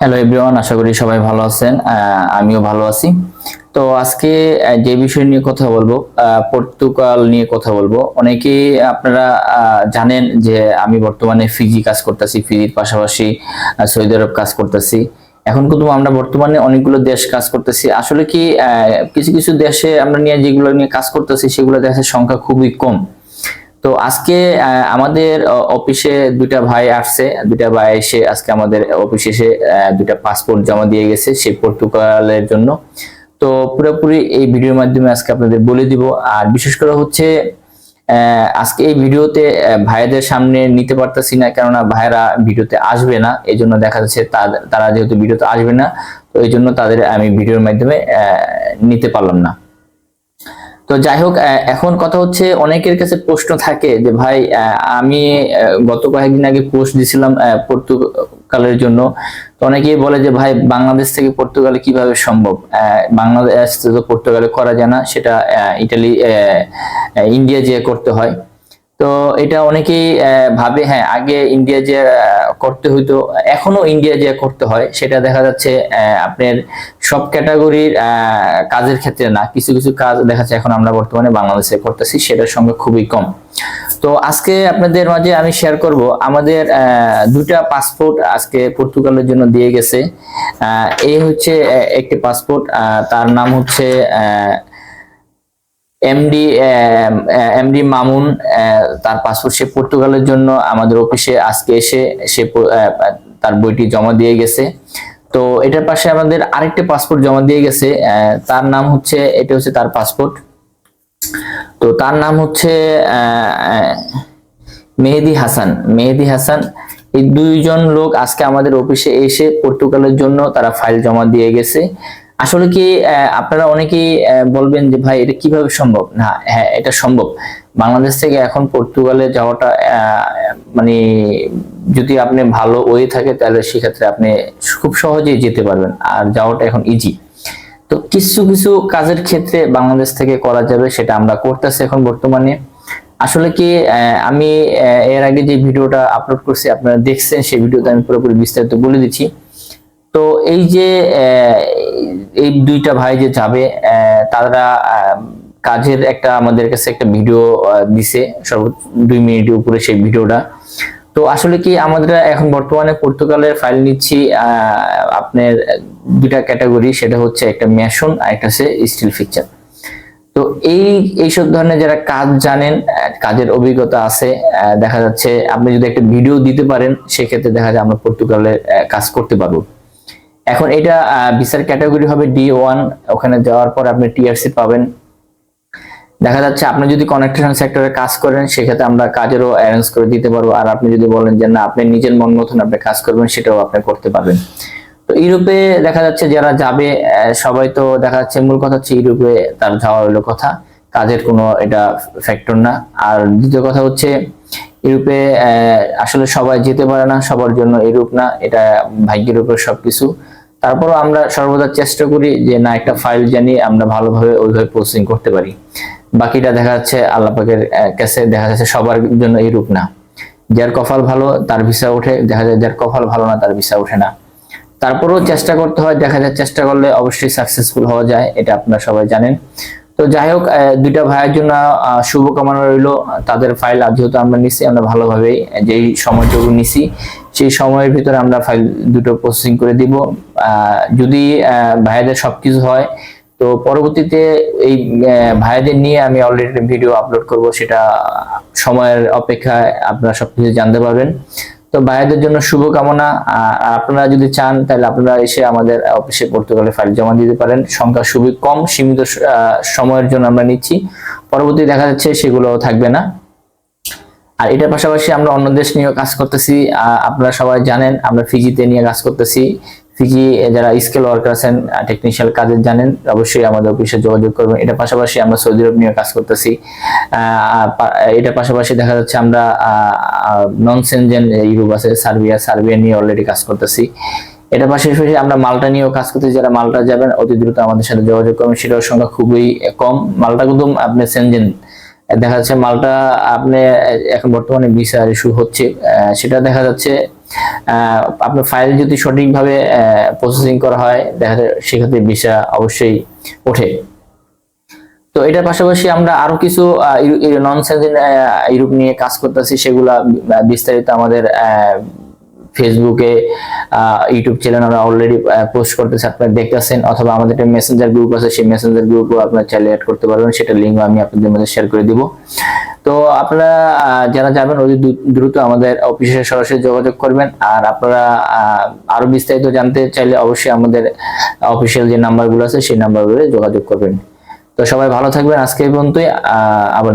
Hello everyone, আশা করি সবাই ভালো আছেন। আমিও ভালো আছি। তো আজকে যে বিষয় নিয়ে কথা বলবো, পর্তুগাল নিয়ে কথা বলবো। অনেকেই আপনারা জানেন যে আমি বর্তমানে ফিজি কাজ করতেছি, ফিজির পাশাপাশি সৌদি আরব কাজ করতেছি। এখন কিন্তু আমরা বর্তমানে অনেকগুলো দেশ কাজ করতেছি। আসলে কি কিছু কিছু দেশে আমরা নিয়ে যেগুলো নিয়ে কাজ করতেছি সেগুলো দেশের সংখ্যা খুবই কম। তো আজকে আমাদের অফিসে দুইটা ভাই আসছে, দুইটা ভাই এসে আজকে আমাদের অফিসে এসে দুইটা পাসপোর্ট জমা দিয়ে গেছে সেই পর্তুগালের জন্য। তো পুরোপুরি এই ভিডিওর মাধ্যমে আজকে আপনাদের বলে দিব। আর বিশেষ করে হচ্ছে আজকে এই ভিডিওতে ভাইদের সামনে নিতে পারতেছি না, কেননা ভাইরা ভিডিওতে আসবে না। এই জন্য দেখা যাচ্ছে তারা যেহেতু ভিডিওতে আসবে না, তো এই জন্য তাদের আমি ভিডিওর মাধ্যমে নিতে পারলাম না। তো যাই হোক, এখন কথা হচ্ছে অনেকের কাছে প্রশ্ন থাকে যে ভাই, আমি গত কয়েকদিন আগে পোস্ট দিছিলাম পর্তুগালের জন্য। তো অনেকেই বলে যে ভাই, বাংলাদেশ থেকে পর্তুগালে কিভাবে সম্ভব? বাংলাদেশ তো পর্তুগালে করা যায় না, সেটা ইটালি ইন্ডিয়া যেয়ে করতে হয়। তো এটা অনেকেই ভাবে হ্যাঁ, আগে ইন্ডিয়া যে করতে হইতো, এখনো ইন্ডিয়া যে করতে হয়। সেটা দেখা যাচ্ছে আপনার সব ক্যাটাগরির কাজের ক্ষেত্রে না, কিছু কিছু কাজ দেখা যাচ্ছে এখন আমরা বর্তমানে বাংলাদেশে করতেছি, সেটার সঙ্গে খুবই কম। তো আজকে আপনাদের মাঝে আমি শেয়ার করব আমাদের দুইটা পাসপোর্ট আজকে পর্তুগালের জন্য দিয়ে গেছে। এই হচ্ছে একটি পাসপোর্ট, তার নাম হচ্ছে এমডি এমডি মামুন। তার পাসপোর্ট সে পর্তুগালের জন্য আমাদের অফিসে আজকে এসে সে তার বইটি জমা দিয়ে গেছে। তো এটার পাশে আমাদের আরেকটা পাসপোর্ট জমা দিয়ে গেছে, তার নাম হচ্ছে, এটা হচ্ছে তার পাসপোর্ট। তো তার নাম হচ্ছে মেহেদী হাসান। মেহেদী হাসান, এই দুইজন লোক আজকে আমাদের অফিসে এসে পর্তুগালের জন্য তারা ফাইল জমা দিয়ে গেছে। আসলে কি আপনারা অনেকেই বলবেন যে ভাই, এটা কিভাবে সম্ভব? না, হ্যাঁ, এটা সম্ভব। বাংলাদেশ থেকে এখন পর্তুগালে যাওয়াটা মানে যদি আপনি ভালো ওয়ে থাকে, তাহলে সেক্ষেত্রে আপনি খুব সহজেই যেতে পারবেন, আর যাওয়াটা এখন ইজি। তো কিছু কিছু কাজের ক্ষেত্রে বাংলাদেশ থেকে করা যাবে, সেটা আমরা করতেছি এখন বর্তমানে। আসলে কি আমি এর আগে যে ভিডিওটা আপলোড করছি আপনারা দেখছেন, সেই ভিডিওতে আমি পুরোপুরি বিস্তারিত বলে দিচ্ছি। তো এই যে এই দুইটা ভাই যে যাবে, তারা কাজের একটা আমাদের কাছে একটা ভিডিও দিছে, সর্বোচ্চ 2 মিনিটের উপরে সেই ভিডিওটা। তো আসলে কি আমরা এখন বর্তমানে পর্তুগালের ফাইল নিচ্ছি আপনার দুইটা ক্যাটাগরি, সেটা হচ্ছে একটা মেশন আর একটা হচ্ছে স্টিল ফিকচার। তো এইসব ধরনের যারা কাজ জানেন, কাজের অভিজ্ঞতা আছে, দেখা যাচ্ছে আপনি যদি একটা ভিডিও দিতে পারেন, সেক্ষেত্রে দেখা যায় আমরা পর্তুগালের কাজ করতে পারবো। এখন এটা ভিসার ক্যাটাগরি হবে D1। ওখানে যাওয়ার পর আপনি টিআরসি পাবেন। দেখা যাচ্ছে আপনি যদি কনেকশন সেক্টরে কাজ করেন, সেক্ষেত্রে আমরা কাজেরও অ্যারেঞ্জ করে দিতে পারবো। আর আপনি যদি বলেন যে না, আপনি নিজের মন মতন আপনি কাজ করবেন, সেটাও আপনি করতে পারবেন। তো ইউরোপে দেখা যাচ্ছে যারা যাবে, সবাই তো দেখা যাচ্ছে মূল কথা হচ্ছে ইউরোপে তার যাওয়া হলো কথা, কাজের কোনো এটা ফ্যাক্টর না। আর দ্বিতীয় কথা হচ্ছে ইউরোপে আসলে সবাই যেতে পারে না, সবার জন্য ইউরোপ না, এটা ভাগ্যের উপর সবকিছু। তারপরও আমরা সর্বদা চেষ্টা করি যে না, একটা ফাইল জানি আমরা ভালোভাবে ওইভাবে প্রসেসিং করতে পারি। বাকিটা দেখা যাচ্ছে আল্লাহ পাকের কাছে, দেখা যাচ্ছে সবার জন্য ইউরোপ না। যার কপাল ভালো তার ভিসা ওঠে, দেখা যায় যার কপাল ভালো না তার ভিসা ওঠে না। তারপরেও চেষ্টা করতে হয়, দেখা যায় চেষ্টা করলে অবশ্যই সাকসেসফুল হওয়া যায়, এটা আপনারা সবাই জানেন। তো যাই হোক, দুইটা ভাইয়ের জন্য শুভকামনা রইল। তাদের ফাইল যেহেতু আমরা নিছি, আমরা ভালোভাবে যেই সময়টুকু নিছি সেই সময়ের ভিতরে আমরা ফাইল দুটো প্রসেসিং করে দিব। যদি ভাইদের সবকিছু হয়, তো পরবর্তীতে এই ভাইদের নিয়ে আমি অলরেডি ভিডিও আপলোড করব, সেটা সময়ের অপেক্ষায় আপনারা সবকিছু জানতে পারবেন। তো ভাইদের জন্য শুভকামনা। আপনারা যদি চান তাহলে আপনারা এসে আমাদের অফিসে পর্তুগালে ফাইল জমা দিতে পারেন। সংখ্যা খুবই কম, সীমিত সময়ের জন্য আমরা নিচ্ছি, পরবর্তী দেখা যাচ্ছে সেগুলো থাকবে না। আর এটার পাশাপাশি আমরা অন্য দেশ নিয়ে কাজ করতেছি। আপনারা সবাই জানেন আমরা ফিজিতে নিয়ে কাজ করতেছি। ফিজি যারা স্কিল ওয়ার্কার আছেন, টেকনিশিয়াল কাজের জানেন, অবশ্যই আমাদের অফিসে যোগাযোগ করবেন। এটার পাশাপাশি আমরা সৌদি আরব নিয়ে কাজ করতেছি। এটার পাশাপাশি দেখা যাচ্ছে আমরা নন সেনজেন ইউরোপ আছে, সার্বিয়া নিয়ে অলরেডি কাজ করতেছি। এটার পাশাপাশি আমরা মাল্টা নিয়েও কাজ করতেছি। যারা মাল্টা যাবেন অতি দ্রুত আমাদের সাথে যোগাযোগ করবেন, সেটার সংখ্যা খুবই কম। মাল্টা কিন্তু আপনি সেনজেন, দেখা যাচ্ছে মাল্টা আপনি এখন বর্তমানে ভিসা ইস্যু হচ্ছে, সেটা দেখা যাচ্ছে আপনার ফাইল যদি সঠিকভাবে প্রসেসিং করা হয় দেখা যায় সেক্ষেত্রে ভিসা অবশ্যই ওঠে। তো এটার পাশাপাশি আমরা আরো কিছু নন সেনজেন ইউরোপ নিয়ে কাজ করতেছি, সেগুলা বিস্তারিত আমাদের ফেসবুকে, ইউটিউব চ্যানেল আমরা অলরেডি পোস্ট করতেছি, আপনারা দেখতেছেন, অথবা আমাদের একটা মেসেঞ্জার গ্রুপ আছে, সেই মেসেঞ্জার গ্রুপও আপনারা চাইলে অ্যাড করতে পারবেন, সেটা লিঙ্ক আমি আপনাদের মধ্যে শেয়ার করে দিব। তো আপনারা যারা যাবেন অতি দ্রুত আমাদের অফিসে সরাসরি যোগাযোগ করবেন। আর আপনারা আরো বিস্তারিত জানতে চাইলে অবশ্যই আমাদের অফিসিয়াল যে নাম্বারগুলো আছে সেই নাম্বারগুলো যোগাযোগ করবেন। তো সবাই ভালো থাকবেন, আজকে এই পর্যন্তই। আবার